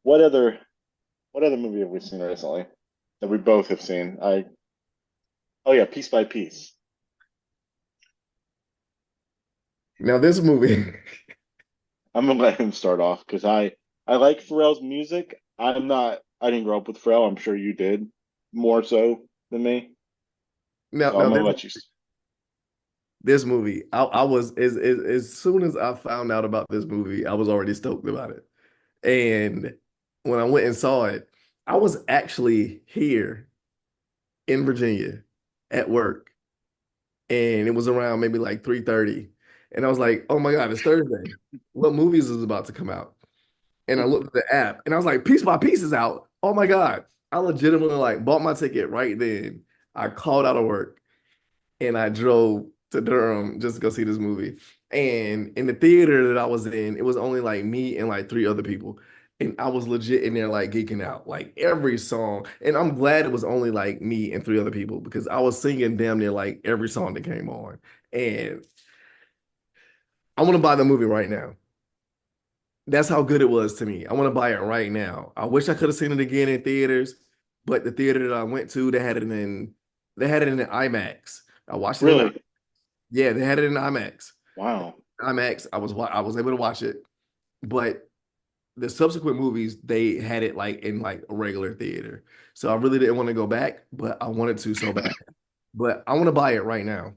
what other what other movie have we seen recently that we both have seen? Oh yeah, Piece by Piece. Now this movie, I'm gonna let him start off because I like Pharrell's music. I didn't grow up with Pharrell. I'm sure you did more so than me. now So I'm now gonna this let you. this movie, I was as soon as I found out about this movie, I was already stoked about it. And when I went and saw it, I was actually here in Virginia at work, and it was around maybe like 3:30. And I was like, oh my God, it's Thursday. What movies is about to come out? And I looked at the app and I was like, Piece by Piece is out. Oh my God. I legitimately like bought my ticket right then. I called out of work and I drove to Durham just to go see this movie. And in the theater that I was in, it was only like me and like three other people. And I was legit in there like geeking out, like every song. And I'm glad it was only like me and three other people because I was singing damn near like every song that came on. And I want to buy the movie right now. That's how good it was to me. I want to buy it right now. I wish I could have seen it again in theaters, but the theater that I went to, they had it in IMAX. I watched it in Really? yeah, they had it in IMAX. Wow. IMAX, I was able to watch it, but the subsequent movies they had it like in like a regular theater. So I really didn't want to go back, but I wanted to so bad. But I want to buy it right now.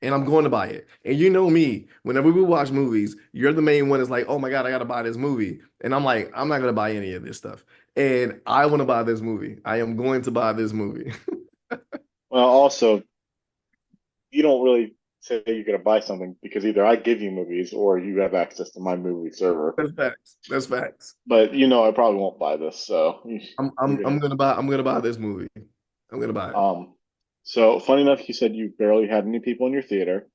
And I'm going to buy it. And you know me, whenever we watch movies, you're the main one that's like, oh my God, I gotta buy this movie. And I'm like, I'm not gonna buy any of this stuff. And I want to buy this movie. I am going to buy this movie. Well, also, you don't really say you're gonna buy something because either I give you movies or you have access to my movie server. That's facts. That's facts. But I probably won't buy this, so you're gonna. I'm gonna buy this movie. I'm gonna buy it. Um, so funny enough, you said you barely had any people in your theater.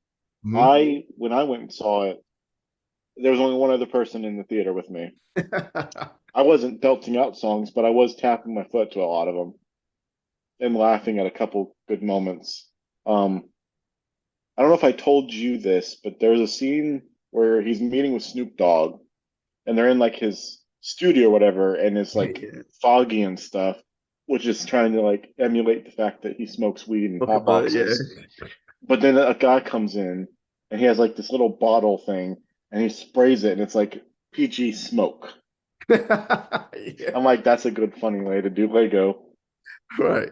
Mhm. When I went and saw it, there was only one other person in the theater with me. I wasn't belting out songs, but I was tapping my foot to a lot of them and laughing at a couple good moments. Um, I don't know if I told you this, but there's a scene where he's meeting with Snoop Dogg and they're in like his studio or whatever, and it's like Yeah. foggy and stuff, which is trying to like emulate the fact that he smokes weed and Okay, hot but yeah. boxes. But then a guy comes in and he has like this little bottle thing and he sprays it and it's like PG smoke. Yeah. I'm like, that's a good funny way to do Lego. Right.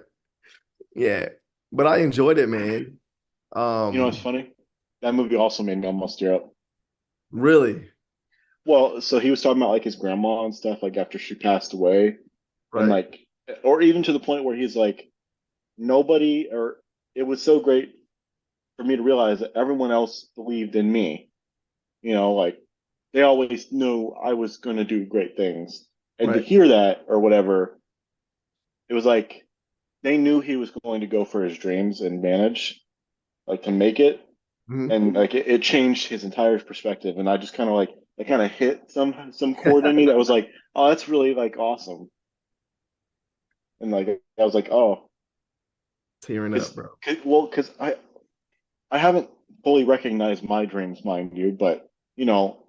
Yeah. But I enjoyed it, man. You know what's Um, funny? That movie also made me almost tear up. really. Well, so he was talking about like his grandma and stuff, like after she passed away, and Right. like, or even to the point where he's like, nobody, or it was so great for me to realize that everyone else believed in me. Like they always knew I was going to do great things. And to Right. hear that or whatever, it was like they knew he was going to go for his dreams and manage, like to make it. Mhm. And like it changed his entire perspective. And I just kind of like, it kind of hit some chord in me that was like, oh, that's really like awesome. And like, I was like, oh, Tearing up, because, bro. because I haven't fully recognized my dreams, mind you, but you know,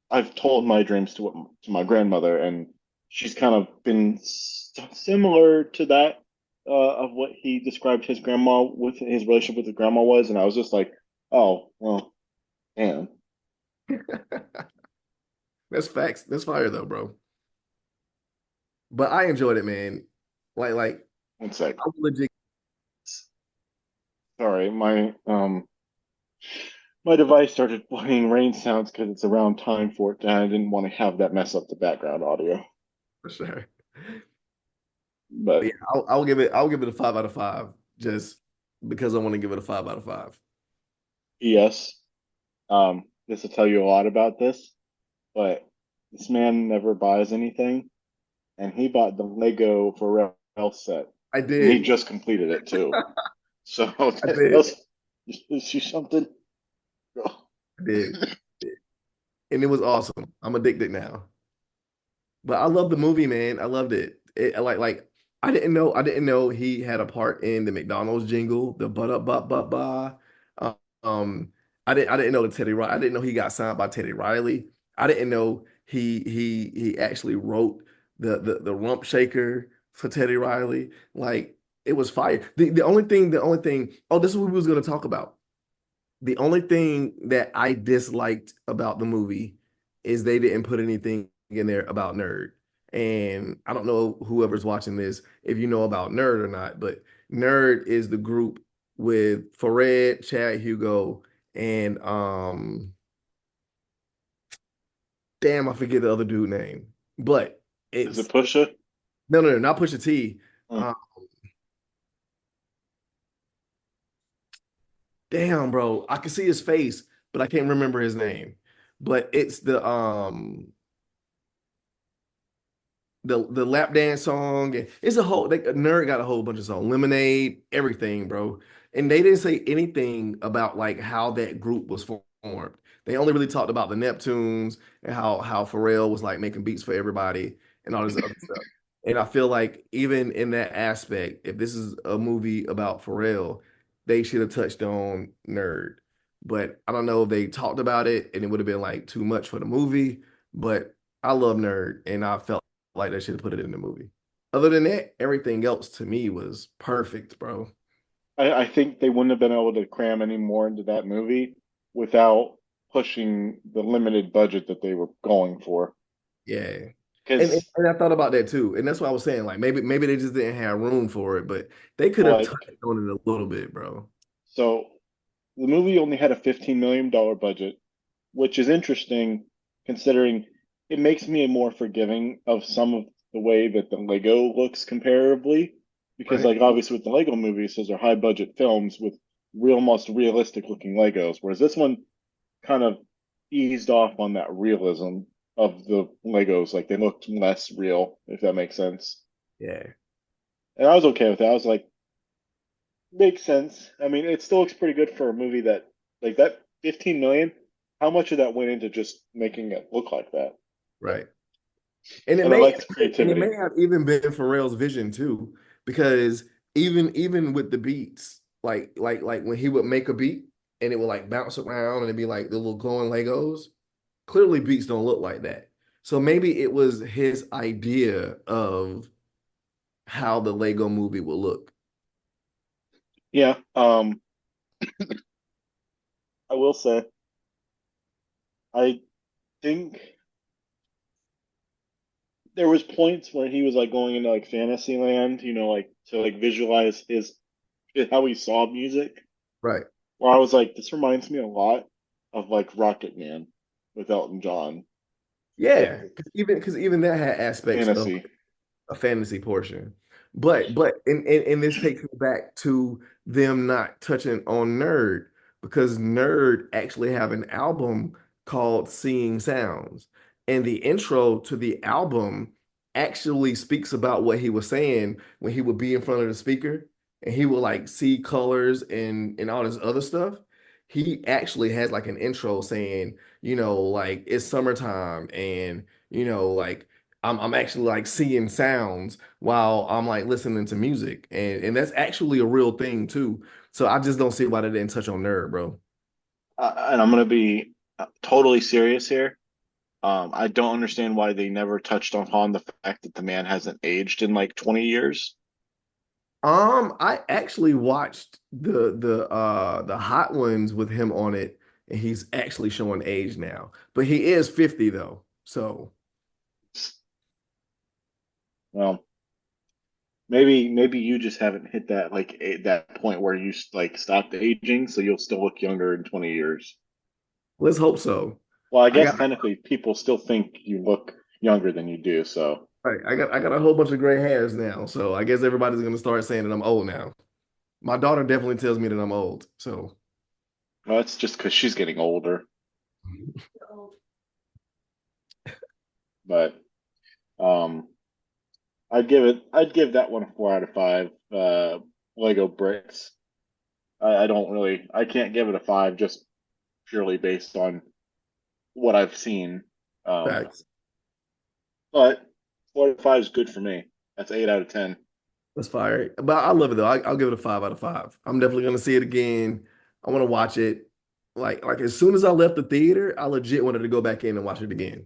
I've told my dreams to my grandmother, and she's kind of been similar to that of what he described his grandma with his relationship with his grandma was, and I was just like, oh, well, damn. That's facts. That's fire though, bro. But I enjoyed it, man. Like One sec. I was legit. Sorry, my device started playing rain sounds because it's around time for it, and I didn't want to have that mess up the background audio. For sure. But But yeah, I'll give it a 5 out of 5 just because I want to give it a 5 out of 5. yes, this will tell you a lot about this. But this man never buys anything, and he bought the Lego Pharrell set, I and he did. just completed it too. So I that did. was, is she something? I did. And it was awesome. I'm addicted now. But I love the movie, man. I loved it. Like I didn't know he had a part in the McDonald's jingle, the but up but ba. Um I didn't know the Teddy Riley. I didn't know he got signed by Teddy Riley. I didn't know He actually wrote the rump shaker for Teddy Riley. Like it was fire. The only thing. Oh, this is what we was gonna talk about. The only thing that I disliked about the movie is they didn't put anything in there about Nerd. And I don't know whoever's watching this if you know about Nerd or not, but Nerd is the group with Fared, Chad Hugo, and damn, I forget the other dude name. But Is it it's Pusha? no, not Pusha T. Hmm. Um, damn, bro, I can see his face, but I can't remember his name. But it's the lap dance song. And it's a whole Nerd got a whole bunch of songs, Lemonade, everything, bro. And they didn't say anything about like how that group was formed. They only really talked about the Neptunes and how Pharrell was like making beats for everybody and all this other stuff. And I feel like even in that aspect, if this is a movie about Pharrell, they should have touched on Nerd. But I don't know if they talked about it and it would have been like too much for the movie. But I love Nerd and I felt like they should have put it in the movie. Other than that, everything else to me was perfect, bro. I think they wouldn't have been able to cram any more into that movie without pushing the limited budget that they were going for. Yeah. And, Because and I thought about that too. And that's why I was saying, like, maybe they just didn't have room for it, but they could have touched like on it a little bit, bro. so the movie only had a $15 million budget, which is interesting considering it makes me more forgiving of some of the way that the Lego looks comparably. Because, Right? like, obviously, with the Lego movies, those are high budget films with real, most realistic looking Legos, whereas this one kind of eased off on that realism of the Legos. Like, they looked less real, if that makes sense. Yeah. And I was okay with that. I was like, makes sense. I mean, it still looks pretty good for a movie that, like, that 15 million. How much of that went into just making it look like that? Right. And it And I may liked the and it creativity. may have even been Pharrell's vision too, because even with the beats, like when he would make a beat and it would like bounce around and it'd be like the little glowing Legos. Clearly, beats don't look like that. So maybe it was his idea of how the Lego movie will look. Yeah. I will say, I think there was points where he was like going into like fantasy land, like to like visualize how he saw music. Right. Where I was like, this reminds me a lot of like Rocket Man with Elton John. It, Yeah, because even that had aspects of fantasy. a fantasy portion. But and this takes me back to them not touching on Nerd because Nerd actually have an album called Seeing Sounds. And the intro to the album actually speaks about what he was saying when he would be in front of the speaker and he would like see colors and all this other stuff. He actually has like an intro saying, like it's summertime and like I'm actually like seeing sounds while I'm like listening to music. And that's actually a real thing too. So I just don't see why they didn't touch on Nerd, bro. And I'm gonna be totally serious here. I don't understand why they never touched upon the fact that the man hasn't aged in like 20 years. I actually watched the Hot Ones with him on it, and he's actually showing age now. But he is 50 though. So Well, maybe you just haven't hit that like that point where you like stopped aging, so you'll still look younger in 20 years. let's hope so. Well, I I guess got technically people still think you look younger than you do, so right, I got a whole bunch of gray hairs now. So I guess everybody's gonna start saying that I'm old now. My daughter definitely tells me that I'm old. So well, that's just because she's getting older. But um, I'd give that one a 4 out of 5. Lego bricks. I can't give it a 5 just purely based on what I've seen. Um, facts. but 4 out of 5 is good for me. That's 8 out of 10. That's fire. But I love it though. I'll give it a 5 out of 5. I'm definitely gonna see it again. I want to watch it. Like as soon as I left the theater, I legit wanted to go back in and watch it again.